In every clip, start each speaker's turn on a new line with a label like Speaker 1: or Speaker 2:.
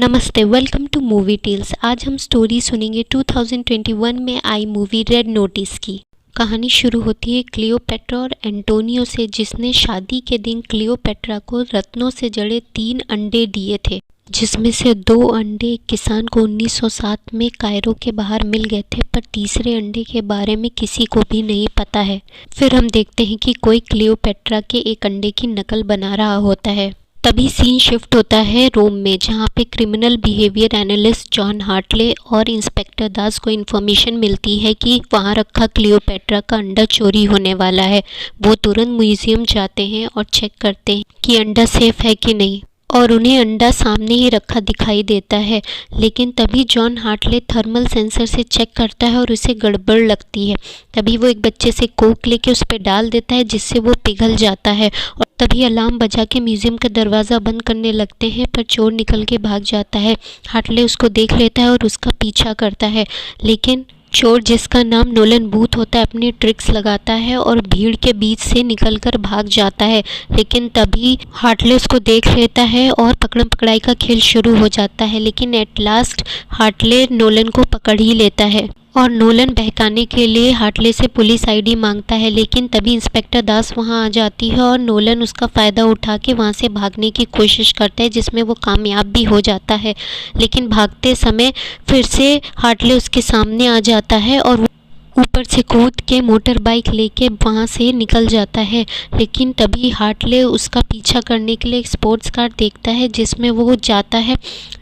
Speaker 1: नमस्ते, welcome two movie tales. आज हम स्टोरी सुनेंगे 2021 में आई मूवी रेड नोटिस की। कहानी शुरू होती है क्लियोपेट्रा और एंटोनियो से, जिसने शादी के दिन क्लियोपेट्रा को रत्नों से जड़े 3 अंडे दिए थे, जिसमें से 2 अंडे किसान को 1907 में कायरो के बाहर मिल गए थे, पर तीसरे अंडे के बारे में किसी को भी नहीं पता है। फिर हम देखते हैं कि कोई क्लियोपेट्रा के एक अंडे की नकल बना रहा होता है। तभी सीन शिफ्ट होता है रोम में, जहां पे criminal behaviour analyst John Hartley और इंस्पेक्टर दास को इन्फॉर्मेशन मिलती है कि वहां रखा क्लियोपेट्रा का अंडा चोरी होने वाला है। वो तुरंत म्यूजियम जाते हैं और चेक करते हैं कि अंडा सेफ है कि नहीं, और उन्हें अंडा सामने ही रखा दिखाई देता है। लेकिन तभी जॉन हार्टले थर्मल सेंसर से चेक करता है और उसे गड़बड़ लगती है। तभी वो एक बच्चे से कोक लेके उस पर डाल देता है, जिससे वो पिघल जाता है। और तभी अलार्म बजा के म्यूजियम का दरवाज़ा बंद करने लगते हैं, पर चोर निकल के भाग जाता है। हार्टले उसको देख लेता है और उसका पीछा करता है, लेकिन चोर, जिसका नाम नोलन बूथ होता है, अपनी ट्रिक्स लगाता है और भीड़ के बीच से निकलकर भाग जाता है। लेकिन तभी हार्टले उसको देख लेता है और पकड़म पकड़ाई का खेल शुरू हो जाता है। लेकिन एट लास्ट हार्टले नोलन को पकड़ ही लेता है और नोलन बहकाने के लिए हार्टले से पुलिस आईडी मांगता है। लेकिन तभी इंस्पेक्टर दास वहां आ जाती है और नोलन उसका फ़ायदा उठा के वहां से भागने की कोशिश करता है, जिसमें वो कामयाब भी हो जाता है। लेकिन भागते समय फिर से हार्टले उसके सामने आ जाता है और ऊपर से कूद के मोटर बाइक लेके वहाँ से निकल जाता है। लेकिन तभी हार्टले उसका पीछा करने के लिए एक स्पोर्ट्स कार देखता है, जिसमें वो जाता है।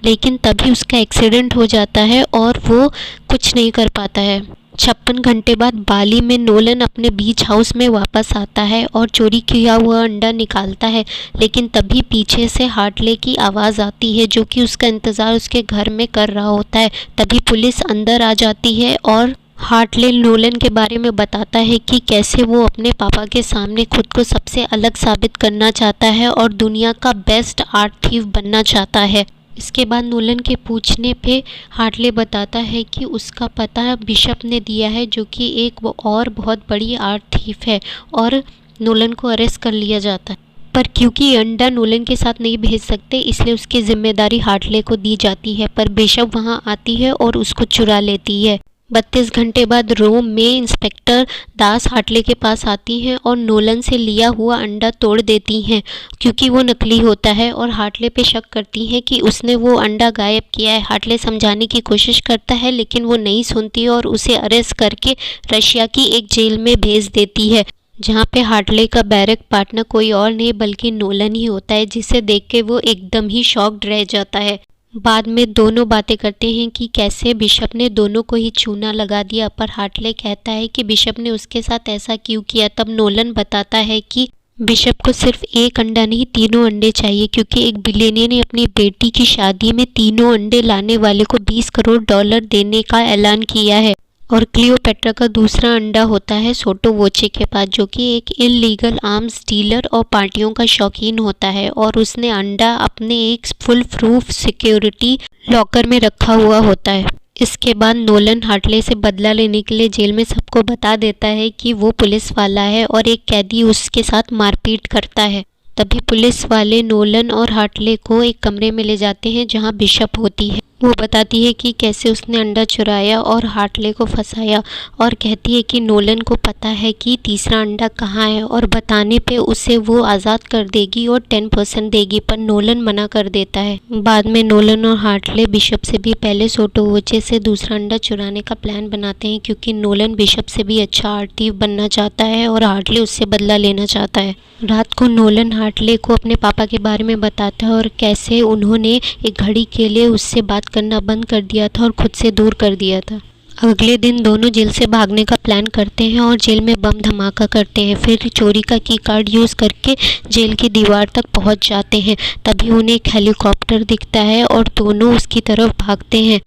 Speaker 1: लेकिन तभी उसका एक्सीडेंट हो जाता है और वो कुछ नहीं कर पाता है। 56 घंटे बाद बाली में नोलन अपने बीच हाउस में वापस आता है और चोरी किया हुआ अंडा निकालता है। लेकिन तभी पीछे से हार्टले की आवाज़ आती है, जो कि उसका इंतज़ार उसके घर में कर रहा होता है। तभी पुलिस अंदर आ जाती है और हार्टले नोलन के बारे में बताता है कि कैसे वो अपने पापा के सामने खुद को सबसे अलग साबित करना चाहता है और दुनिया का बेस्ट आर्ट थीफ बनना चाहता है। इसके बाद नोलन के पूछने पे हार्टले बताता है कि उसका पता बिशप ने दिया है, जो कि एक और बहुत बड़ी आर्ट थीफ है, और नोलन को अरेस्ट कर लिया जाता है। पर क्योंकि अंडा नोलन के साथ नहीं भेज सकते, इसलिए उसकी जिम्मेदारी हार्टले को दी जाती है। पर बिशप वहाँ आती है और उसको चुरा लेती है। 32 घंटे बाद रोम में इंस्पेक्टर दास हार्टले के पास आती हैं और नोलन से लिया हुआ अंडा तोड़ देती हैं, क्योंकि वो नकली होता है, और हार्टले पे शक करती हैं कि उसने वो अंडा गायब किया है। हार्टले समझाने की कोशिश करता है, लेकिन वो नहीं सुनती और उसे अरेस्ट करके रशिया की एक जेल में भेज देती है, जहाँ पे हार्टले का बैरक पार्टनर कोई और नहीं बल्कि नोलन ही होता है, जिसे देख के वो एकदम ही शॉक्ड रह जाता है। बाद में दोनों बातें करते हैं कि कैसे बिशप ने दोनों को ही चूना लगा दिया, पर हार्टले कहता है कि बिशप ने उसके साथ ऐसा क्यों किया। तब नोलन बताता है कि बिशप को सिर्फ एक अंडा नहीं, 3 अंडे चाहिए, क्योंकि एक बिलियनियर ने अपनी बेटी की शादी में 3 अंडे लाने वाले को $20 करोड़ देने का ऐलान किया है। और क्लियोपेट्रा का दूसरा अंडा होता है सोटो वोचे के पास, जो कि एक इलीगल आर्म्स डीलर और पार्टियों का शौकीन होता है, और उसने अंडा अपने एक फुल प्रूफ सिक्योरिटी लॉकर में रखा हुआ होता है। इसके बाद नोलन हार्टले से बदला लेने के लिए जेल में सबको बता देता है कि वो पुलिस वाला है, और एक कैदी उसके साथ मारपीट करता है। तभी पुलिस वाले नोलन और हार्टले को एक कमरे में ले जाते हैं जहां बिशप होती है। वो बताती है कि कैसे उसने अंडा चुराया और हार्टले को फंसाया, और कहती है कि नोलन को पता है कि तीसरा अंडा कहाँ है, और बताने पे उसे वो आज़ाद कर देगी और 10% देगी, पर नोलन मना कर देता है। बाद में नोलन और हार्टले बिशप से भी पहले सोटोवोचे से दूसरा अंडा चुराने का प्लान बनाते हैं, क्योंकि नोलन बिशप से भी अच्छा आर्ट थीफ बनना चाहता है और हार्टले उससे बदला लेना चाहता है। रात को नोलन हार्टले को अपने पापा के बारे में बताता है और कैसे उन्होंने एक घड़ी के लिए उससे बात करना बंद कर दिया था और खुद से दूर कर दिया था। अगले दिन दोनों जेल से भागने का प्लान करते हैं और जेल में बम धमाका करते हैं। फिर चोरी का की कार्ड यूज़ करके जेल की दीवार तक पहुंच जाते हैं। तभी उन्हें एक हेलीकॉप्टर दिखता है और दोनों उसकी तरफ भागते हैं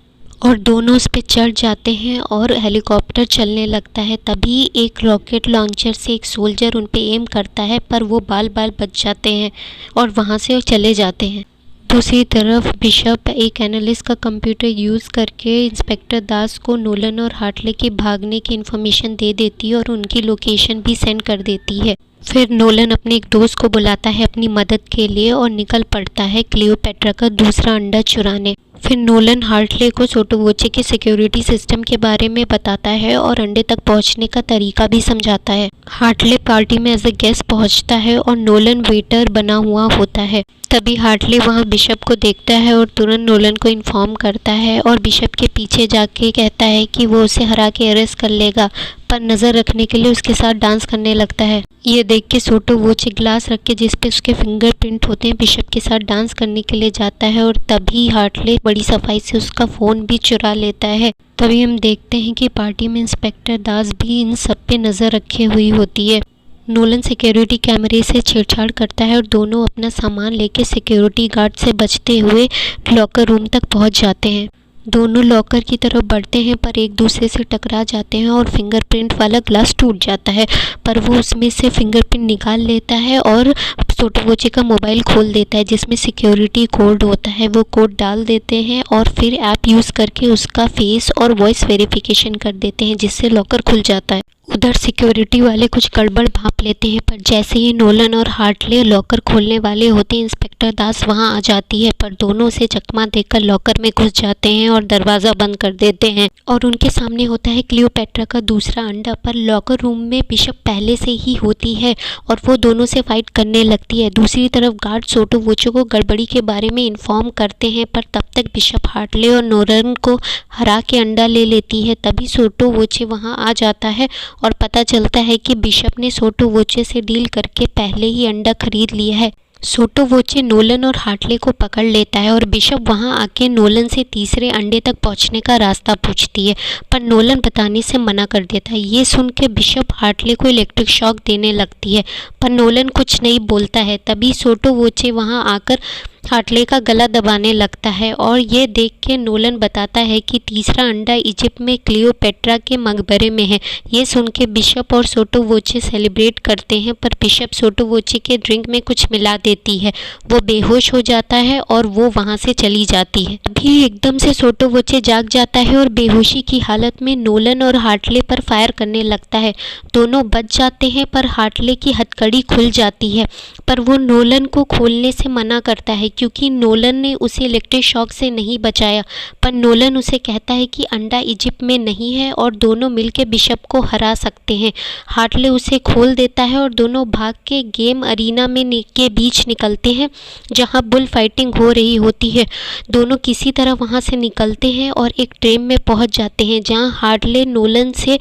Speaker 1: और दोनों उस पर चढ़ जाते हैं और हेलीकॉप्टर चलने लगता है। तभी एक रॉकेट लॉन्चर से एक सोल्जर उन पे एम करता है, पर वो बाल बाल बच जाते हैं और वहाँ से वो चले जाते हैं। दूसरी तरफ बिशप एक एनालिस्ट का कंप्यूटर यूज़ करके इंस्पेक्टर दास को नोलन और हार्टले के भागने की इन्फॉर्मेशन दे देती है और उनकी लोकेशन भी सेंड कर देती है। फिर नोलन अपने एक दोस्त को बुलाता है अपनी मदद के लिए और निकल पड़ता है क्लियोपेट्रा का दूसरा अंडा चुराने। फिर नोलन हार्टले को सोटोवोचे के सिक्योरिटी सिस्टम के बारे में बताता है और अंडे तक पहुंचने का तरीका भी समझाता है। हार्टले पार्टी में एज ए गेस्ट पहुंचता है और नोलन वेटर बना हुआ होता है। तभी हार्टले वहां बिशप को देखता है और तुरंत नोलन को इन्फॉर्म करता है और बिशप के पीछे जाके कहता है कि वो उसे हरा के अरेस्ट कर लेगा, पर नज़र रखने के लिए उसके साथ डांस करने लगता है। ये देख के सोटोवोचे ग्लास रख के जिस पे उसके फिंगरप्रिंट होते हैं बिशप के साथ डांस करने के लिए जाता है और तभी हार्टले बड़ी सफाई से उसका फ़ोन भी चुरा लेता है। तभी हम देखते हैं कि पार्टी में इंस्पेक्टर दास भी इन सब पे नज़र रखे हुई होती है। नोलन सिक्योरिटी कैमरे से छेड़छाड़ करता है और दोनों अपना सामान लेके सिक्योरिटी गार्ड से बचते हुए लॉकर रूम तक पहुंच जाते हैं। दोनों लॉकर की तरफ बढ़ते हैं पर एक दूसरे से टकरा जाते हैं और फिंगरप्रिंट वाला ग्लास टूट जाता है, पर वो उसमें से फिंगरप्रिंट निकाल लेता है और सोटोवोचे का मोबाइल खोल देता है जिसमें सिक्योरिटी कोड होता है। वो कोड डाल देते हैं और फिर ऐप यूज़ करके उसका फेस और वॉइस वेरिफिकेशन कर देते हैं जिससे लॉकर खुल जाता है। उधर सिक्योरिटी वाले कुछ गड़बड़ भांप लेते हैं, पर जैसे ही नोलन और हार्टले लॉकर खोलने वाले होते हैं इंस्पेक्टर दास वहां आ जाती है, पर दोनों से चकमा देकर लॉकर में घुस जाते हैं और दरवाज़ा बंद कर देते हैं और उनके सामने होता है क्लियोपेट्रा का दूसरा अंडा। पर लॉकर रूम में बिशप पहले से ही होती है और वो दोनों से फाइट करने लगती है। दूसरी तरफ गार्ड सोटोवोचे को गड़बड़ी के बारे में इन्फॉर्म करते हैं, पर तब तक बिशप हार्टले और नोलन को हरा के अंडा ले लेती है। तभी सोटोवोचे वहां आ जाता है और पता चलता है कि बिशप ने सोटोवोचे से डील करके पहले ही अंडा खरीद लिया है। सोटोवोचे नोलन और हार्टले को पकड़ लेता है और बिशप वहां आके नोलन से तीसरे अंडे तक पहुंचने का रास्ता पूछती है, पर नोलन बताने से मना कर देता है। ये सुन के बिशप हार्टले को इलेक्ट्रिक शॉक देने लगती है, पर नोलन कुछ नहीं बोलता है। तभी सोटोवोचे वहां आकर हार्टले का गला दबाने लगता है और ये देख के नोलन बताता है कि तीसरा अंडा इजिप्ट में क्लियोपेट्रा के मकबरे में है। ये सुन के बिशप और सोटोवोचे सेलिब्रेट करते हैं, पर बिशप सोटोवोचे के ड्रिंक में कुछ मिला देती है। वो बेहोश हो जाता है और वो वहाँ से चली जाती है। अभी एकदम से सोटोवोचे जाग जाता है और बेहोशी की हालत में नोलन और हार्टले पर फायर करने लगता है। दोनों बच जाते हैं पर हार्टले की हथकड़ी खुल जाती है, पर वो नोलन को खोलने से मना करता है क्योंकि नोलन ने उसे इलेक्ट्रिक शॉक से नहीं बचाया। पर नोलन उसे कहता है कि अंडा इजिप्ट में नहीं है और दोनों मिलकर बिशप को हरा सकते हैं। हार्टले उसे खोल देता है और दोनों भाग के गेम अरीना में के बीच निकलते हैं जहां बुल फाइटिंग हो रही होती है। दोनों किसी तरह वहां से निकलते हैं और एक ट्रेन में पहुंच जाते हैं जहां हार्टले नोलन से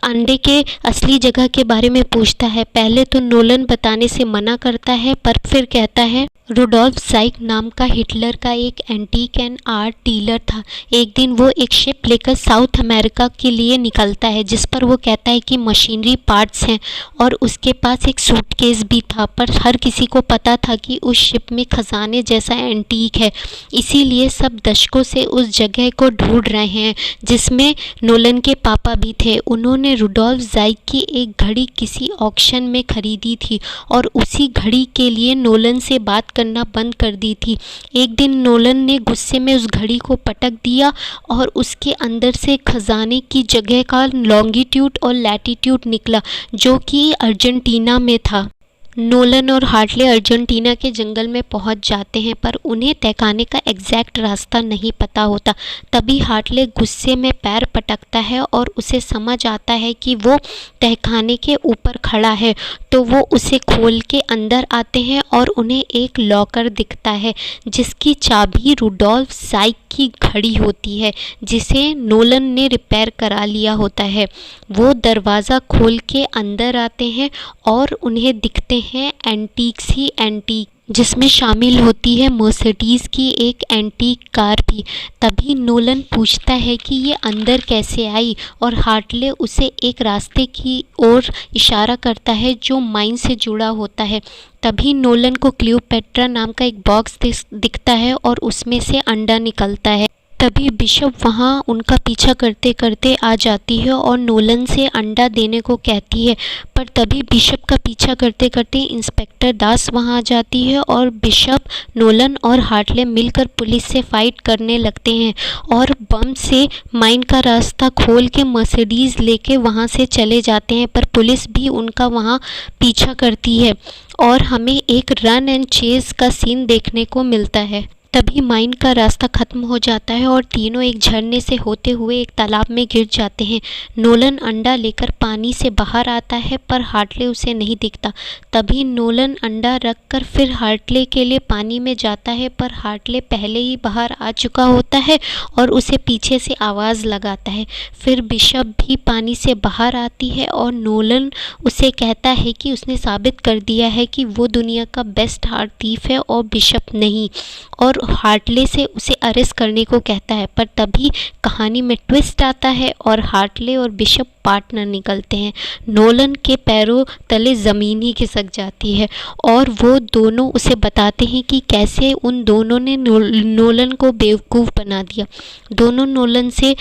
Speaker 1: अंडे के असली जगह के बारे में पूछता है। पहले तो नोलन बताने से मना करता है, पर फिर कहता है रुडोल्फ ज़ाइक नाम का हिटलर का एक एंटीक एंड आर्ट डीलर था। एक दिन वो एक शिप लेकर साउथ अमेरिका के लिए निकलता है जिस पर वो कहता है कि मशीनरी पार्ट्स हैं और उसके पास एक सूटकेस भी था, पर हर किसी को पता था कि उस शिप में खजाने जैसा एंटीक है, इसीलिए सब दशकों से उस जगह को ढूंढ रहे हैं जिसमें नोलन के पापा भी थे। उन्होंने रुडोल्फ ज़ाइक की एक घड़ी किसी ऑक्शन में खरीदी थी और उसी घड़ी के लिए नोलन से बात करना बंद कर दी थी। एक दिन नोलन ने गुस्से में उस घड़ी को पटक दिया और उसके अंदर से खजाने की जगह का लॉन्गिट्यूड और लैटिट्यूड निकला जो कि अर्जेंटीना में था। नोलन और हार्टले अर्जेंटीना के जंगल में पहुंच जाते हैं, पर उन्हें तहखाने का एग्जैक्ट रास्ता नहीं पता होता। तभी हार्टले गुस्से में पैर पटकता है और उसे समझ आता है कि वो तहखाने के ऊपर खड़ा है, तो वो उसे खोल के अंदर आते हैं और उन्हें एक लॉकर दिखता है जिसकी चाबी रुडोल्फ ज़ाइक की घड़ी होती है जिसे नोलन ने रिपेयर करा लिया होता है। वो दरवाज़ा खोल के अंदर आते हैं और उन्हें दिखते हैं एंटीक्स ही एंटीक, जिसमें शामिल होती है मर्सिडीज़ की एक एंटीक कार भी। तभी नोलन पूछता है कि ये अंदर कैसे आई और हार्टले उसे एक रास्ते की ओर इशारा करता है जो माइन से जुड़ा होता है। तभी नोलन को क्लियोपेट्रा नाम का एक बॉक्स दिखता है और उसमें से अंडा निकलता है। तभी बिशप वहाँ उनका पीछा करते करते आ जाती है और नोलन से अंडा देने को कहती है। पर तभी बिशप का पीछा करते करते इंस्पेक्टर दास वहाँ आ जाती है और बिशप, नोलन और हार्टले मिलकर पुलिस से फाइट करने लगते हैं और बम से माइन का रास्ता खोल के मर्सिडीज लेके वहाँ से चले जाते हैं। पर पुलिस भी उनका वहाँ पीछा करती है और हमें एक रन एंड चेज का सीन देखने को मिलता है। तभी माइन का रास्ता ख़त्म हो जाता है और तीनों एक झरने से होते हुए एक तालाब में गिर जाते हैं। नोलन अंडा लेकर पानी से बाहर आता है पर हार्टले उसे नहीं दिखता। तभी नोलन अंडा रखकर फिर हार्टले के लिए पानी में जाता है पर हार्टले पहले ही बाहर आ चुका होता है और उसे पीछे से आवाज़ लगाता है। फिर बिशप भी पानी से बाहर आती है और नोलन उसे कहता है कि उसने साबित कर दिया है कि वो दुनिया का बेस्ट हार्ट थीफ है और बिशप नहीं, और हार्टले से उसे अरेस्ट करने को कहता है। पर तभी कहानी में ट्विस्ट आता है और हार्टले और बिशप पार्टनर निकलते हैं। नोलन के पैरों तले ज़मीन ही खिसक जाती है और वो दोनों उसे बताते हैं कि कैसे उन दोनों ने नोलन को बेवकूफ़ बना दिया। दोनों नोलन से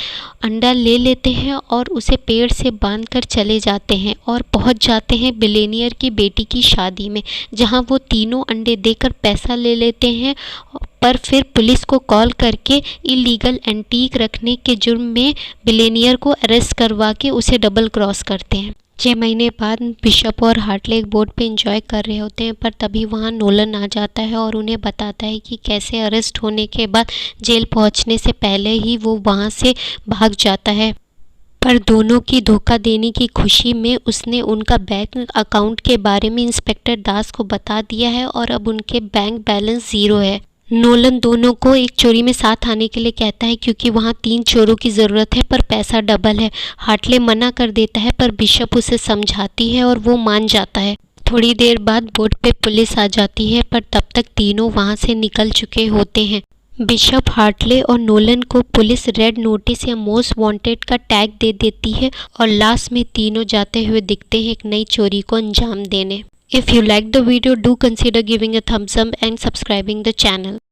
Speaker 1: अंडा ले लेते हैं और उसे पेड़ से बांधकर चले जाते हैं और पहुंच जाते हैं बिलियनियर की बेटी की शादी में, जहां वो तीनों अंडे देकर पैसा ले लेते हैं। पर फिर पुलिस को कॉल करके इलीगल एंटीक रखने के जुर्म में बिलियनियर को अरेस्ट करवा के उसे डबल क्रॉस करते हैं। 6 महीने बाद बिशप और हार्टले एक बोट पे एंजॉय कर रहे होते हैं पर तभी वहाँ नोलन आ जाता है और उन्हें बताता है कि कैसे अरेस्ट होने के बाद जेल पहुँचने से पहले ही वो वहाँ से भाग जाता है। पर दोनों की धोखा देने की खुशी में उसने उनका बैंक अकाउंट के बारे में इंस्पेक्टर दास को बता दिया है और अब उनके बैंक बैलेंस 0 है। नोलन दोनों को एक चोरी में साथ आने के लिए कहता है क्योंकि वहाँ 3 चोरों की ज़रूरत है पर पैसा डबल है। हार्टले मना कर देता है पर बिशप उसे समझाती है और वो मान जाता है। थोड़ी देर बाद बोट पे पुलिस आ जाती है पर तब तक तीनों वहाँ से निकल चुके होते हैं। बिशप, हार्टले और नोलन को पुलिस रेड नोटिस या मोस्ट वांटेड का टैग दे देती है और लास्ट में तीनों जाते हुए दिखते हैं एक नई चोरी को अंजाम देने। If you like the video, do consider giving a thumbs up and subscribing the channel.